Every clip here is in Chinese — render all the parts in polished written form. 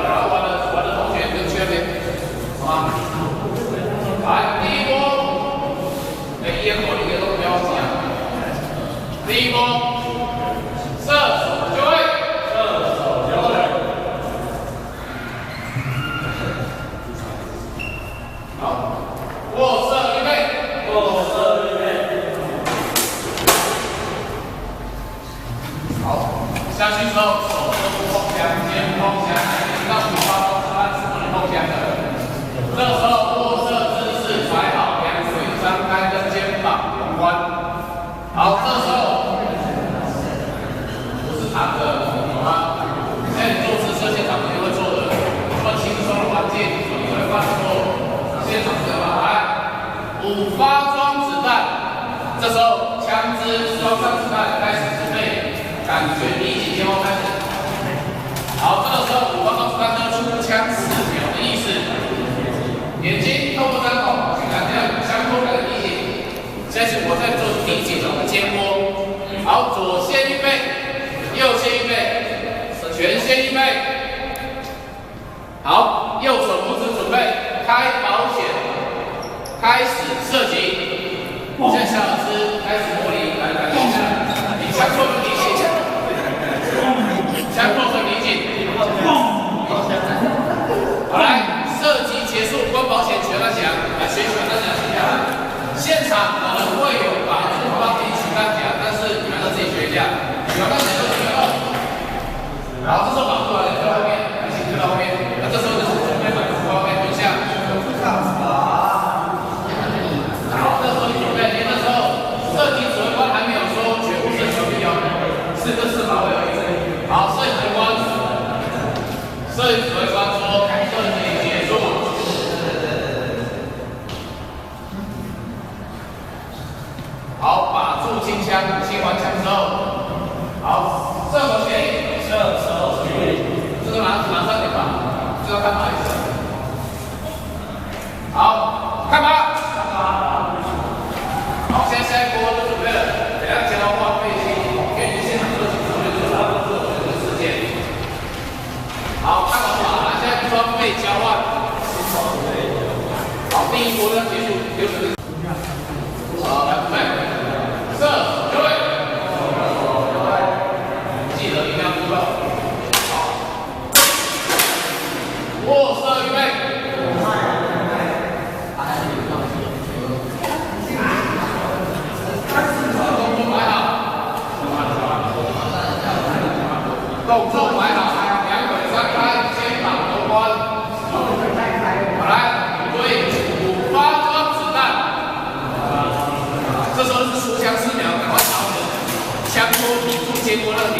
然后玩的同学跟去那边，好吗？来，第一波，烟火你给都不要忘记啊。第一波，射手就位，射手就位。好，握射预备，握射预备。好，下去之后手都不碰枪，肩不碰枪，让你发动是按不能碰枪的。这时候握射姿势摆好，两腿张开跟肩膀有关。好，这时候不是躺着，好吗？现在做姿势，现场肯定会做的，这么轻松的环境，你会犯错。现场对吧？来，5发装子弹，这时候枪支装上子弹，开始准备，感觉离紧前后开始。好，这个时候5发装子弹呢，出枪4秒的意思。眼睛透过张口去感觉枪托开始理解。现在是我在做理解的接波。好，左线预备，右线预备，全线预备。好，右手拇指准备，开保险，开始射击。现在小老师开始模拟，来感觉一下，你枪托的理解，枪托很理解。好来。射击结束，关保险全弹夹，来学全弹夹学下来。现场可能会有把住方给取弹夹，但是你们要自己学一下。全弹夹就学2。然后这时候绑住了，推到后面，一起推到后面。那这时候就是准备把住方面蹲下。好，这时候你准备，你那时候射击指挥官还没有说全部是球必要，4跟4把位而已。好，摄影指挥官说射击。好，把住清枪，清完枪之后，好，射手起立，射手起立，这个拿上点吧，这个看靶意思。好，看靶，看靶。好，现在下一波就准备了，等下前后换背心，根据现场射击准备做差不多这个时间。好，看完靶，现在装备交换。好，第一波呢结束，留存。好，来准备。射手就位，记得一定要出手。好，握射预备。动作摆好，动作摆好，两腿张开，肩膀有关。好来，对，5发装子弹。这时候是出枪4秒，赶快把我们枪托抵住接波那个点，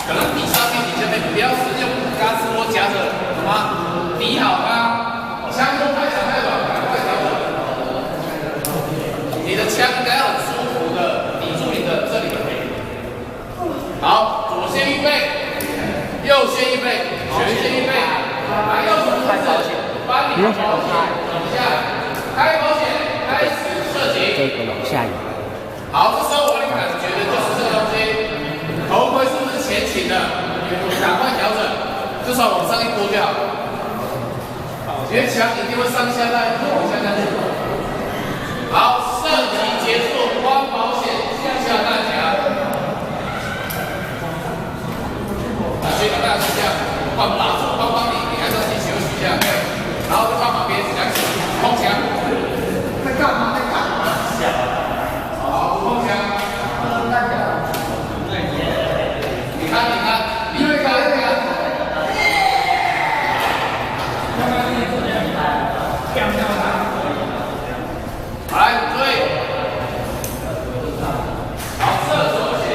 可能抵上面、抵下面，不要是用钢丝窝夹着，懂吗？抵好它，枪托太长太短，赶快调整。你的枪应该要很舒服的抵住你的这里。好，左线预备，右线预备，全线预备。来，右手开保险，帮你保险，等一下，开保险，开始。这个往下移。好，这时候我的感觉的就是这个东西，头盔是不是前倾的？赶快调整，至少往上一拨就好。因为枪一定会上下带，往下下去。好，射击结束，关保险，下弹夹。所以大家是这样，关把住，关帮你还是要自己休息一下，对。然后就放旁边，两手空枪。在干嘛？在干嘛？好，不碰枪。你看，你会看，好来，注意。好，射手起立。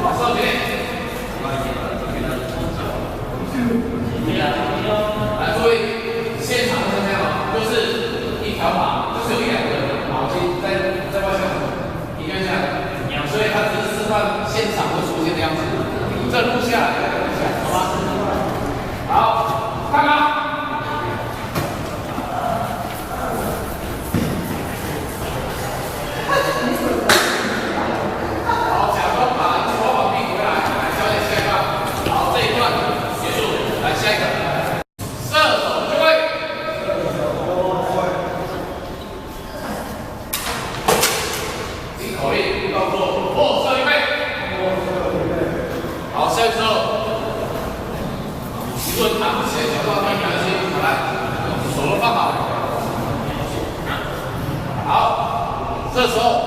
好，射击。来，注意，现场是这样，就是一条马，就是有2个毛巾在外面，你看一下，所以它只是示范现场会出现的样子，这录下来，好吗？好，看吧。这时候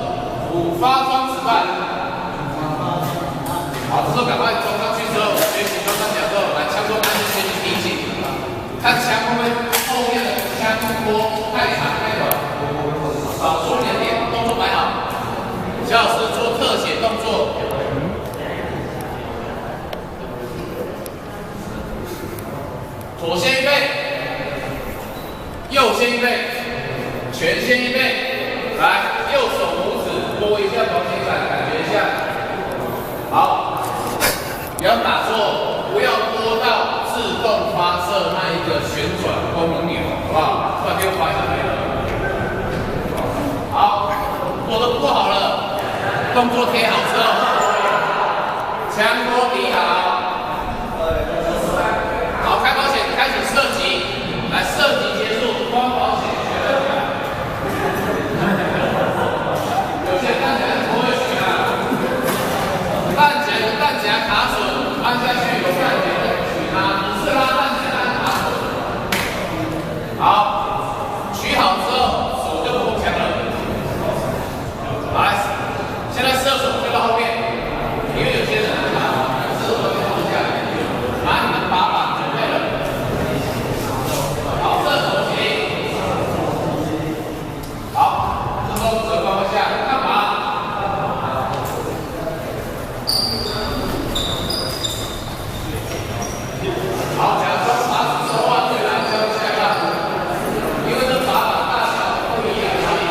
5发装子弹，好，这时候赶快冲上去之后，学习装上脚之后，来枪托开始学习提醒，看枪会不会后面的枪托太长太短，少说2点，动作摆好。小老师做特写动作。左先一倍，右先一倍，全先一倍，来，右手拇指拨一下保险杆，感觉一下。好，不要打错，不要拨到自动发射那一个旋转光明钮，好不好？不然给我发一下没了。好，我都拨好了，动作贴好之后，枪托抵好。好，开保险，开始射击，来射击结束，关保险，学得起来。有些看起来不会学啊，弹夹卡榫，按下去有弹夹的取它，不是拉弹夹按卡榫。好，取好之后手就不枪了。来，现在射手推到后面，因为有些人啊，射手会放下来，拿你的把把。好，这手起，好，这时候折方向干嘛？好，假装把手手腕对来交下来，因为这把把大小不一样而已。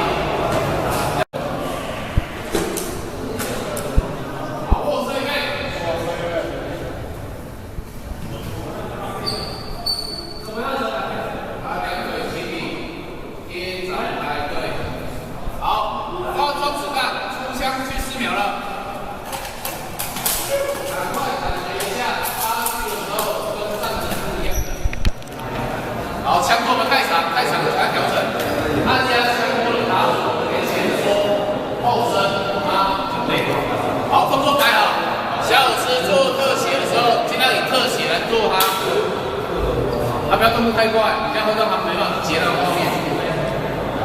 好，握射一倍。怎么样子？2腿起立，贴展开对。好，5发装子弹，出枪去4秒了。赶快感觉一下，发去的时候跟上次不一样的。好，枪托们太长，太长来调整。按下枪托的打手，给前缩，后伸，对。好，动作摆好。小老师做特写的时候，尽量以特写来做它。不要动作太快，你这样会让他没办法截到画面。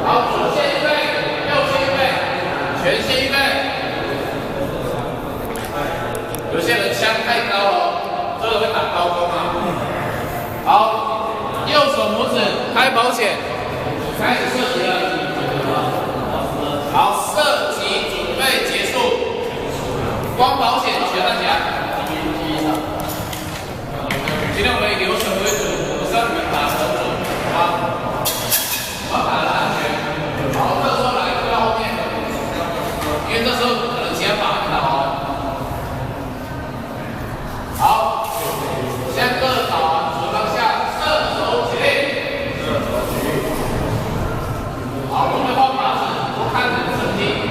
好，左先一倍，右先一倍，全先一倍。有些人枪太高了，这个会打高空啊。好，右手拇指开保险，开始射击了。好，射击准备结束，关保险，学大家。尽量我们以流程为主，不是让你们打得准，好吗？我要打得安全。好，这时候来推到后面，因为这时候可能其他把打好了。好，现在各打完左方向，射手起立。好，准备换靶子，不看人身体，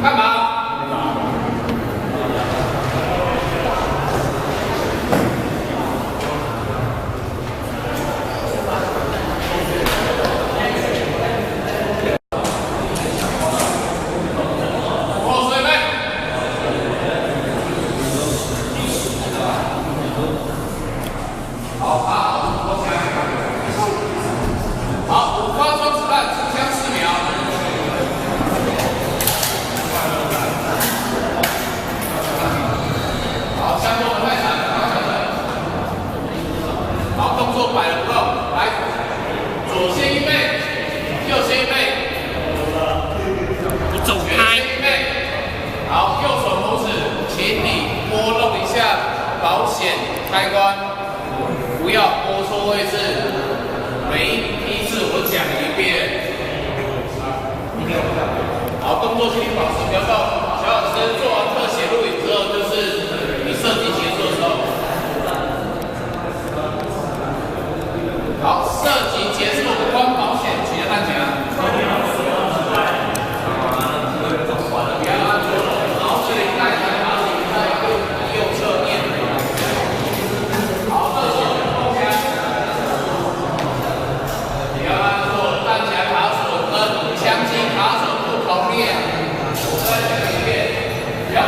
干嘛？开关，不要拨错位置，每一批次我讲1遍。好，动作请你保持不要动。小老师做完特写录影之后，就是你射击结束的时候。好，射击结束，关保险，取下弹夹。不要按错了，好，这里带弹把柄在右侧面。好，这时候后枪。不要按错弹夹卡榫跟枪机卡榫不同列。我再讲一遍，不要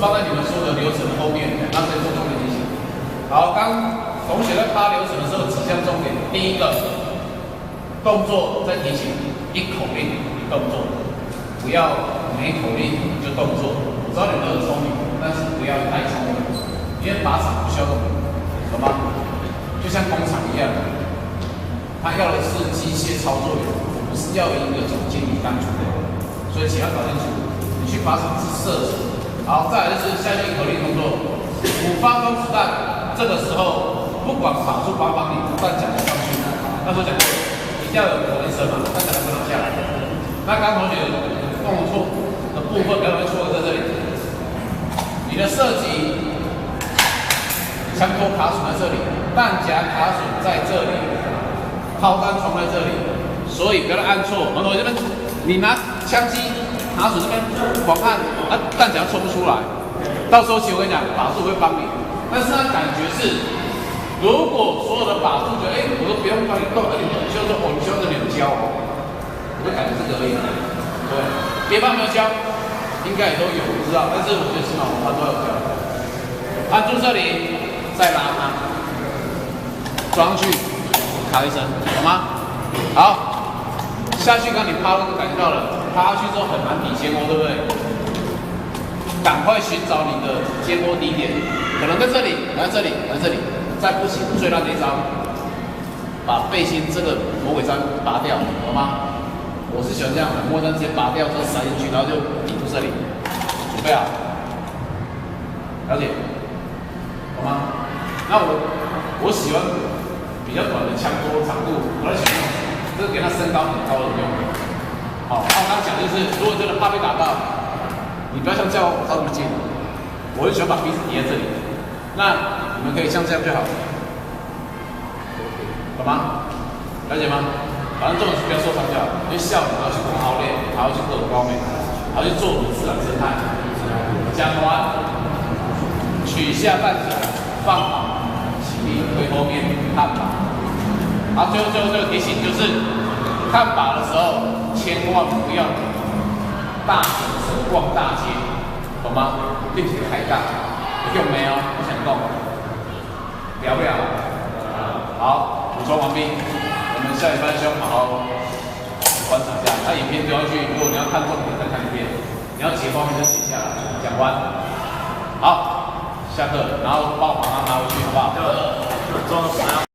放在你们所有的流程后面，那这是重点提醒。好，刚同学在趴流程的时候，几项重点。第一个，动作在提醒，一口令一动作，不要没口令就动作。我知道你们很聪明，但是不要太聪明，因为靶场不需要动，懂吗？就像工厂一样，他要的是机械操作员，不是要一个总经理单纯的。所以请要搞清楚，你去靶场是射手。好，再来就是下面一口令动作，5发光子弹，这个时候不管靶数8方里，弹夹上去。那时候讲过，一定要有口令声嘛，弹夹不能下来。那刚同学弄错的部分，比较容易错在这里。你的射击，枪托卡榫在这里，弹夹卡榫在这里，炮弹冲在这里，所以不要按错。同学这边，你拿枪机卡榫这边狂按，弹夹冲不出来。到时候其实我跟你讲，靶数会帮你，但是它感觉是，如果所有的靶数觉得，我都不用帮你动，而且你修说你修这里有教，我会感觉这个而已。对，别班没有教，应该也都有，我不知道，但是我觉得起码我们班都有教。按住这里，再拉它，装上去，卡一声，懂吗？好。下去，刚你趴都感觉到了，趴下去之后很难抵肩窝，对不对？赶快寻找你的肩窝低点，可能在这里，在这里，在这里，再不行，最烂的一招，把背心这个魔鬼毡拔掉，懂吗？我是喜欢这样的，魔鬼毡直接拔掉之后塞进去，然后就抵住这里，准备好，了解，懂吗？那我喜欢比较短的枪托长度，我在想。这是给他身高很高的用。好，我刚刚讲就是，如果真的怕被打到，你不要像这样靠这么近。我很喜欢把鼻子抵在这里。那你们可以像这样就好，懂吗？了解吗？反正重点是不要受伤就好，因为笑你还要去攻凹练，还要去各种高美，还要去做你自然生态。讲完，取下弹夹，放好，起立推后面，看靶。好，最后这个提醒就是，看靶的时候千万不要大神逛大街，懂吗？并且开大，有用没有？我想动，了不了？好，补充完毕。我们下礼拜需要好好观察一下，那影片丢上去，如果你要看重点再看一遍，你要几个方面就写下来。讲完，好，下课，然后帮我把它拿回去，好不好？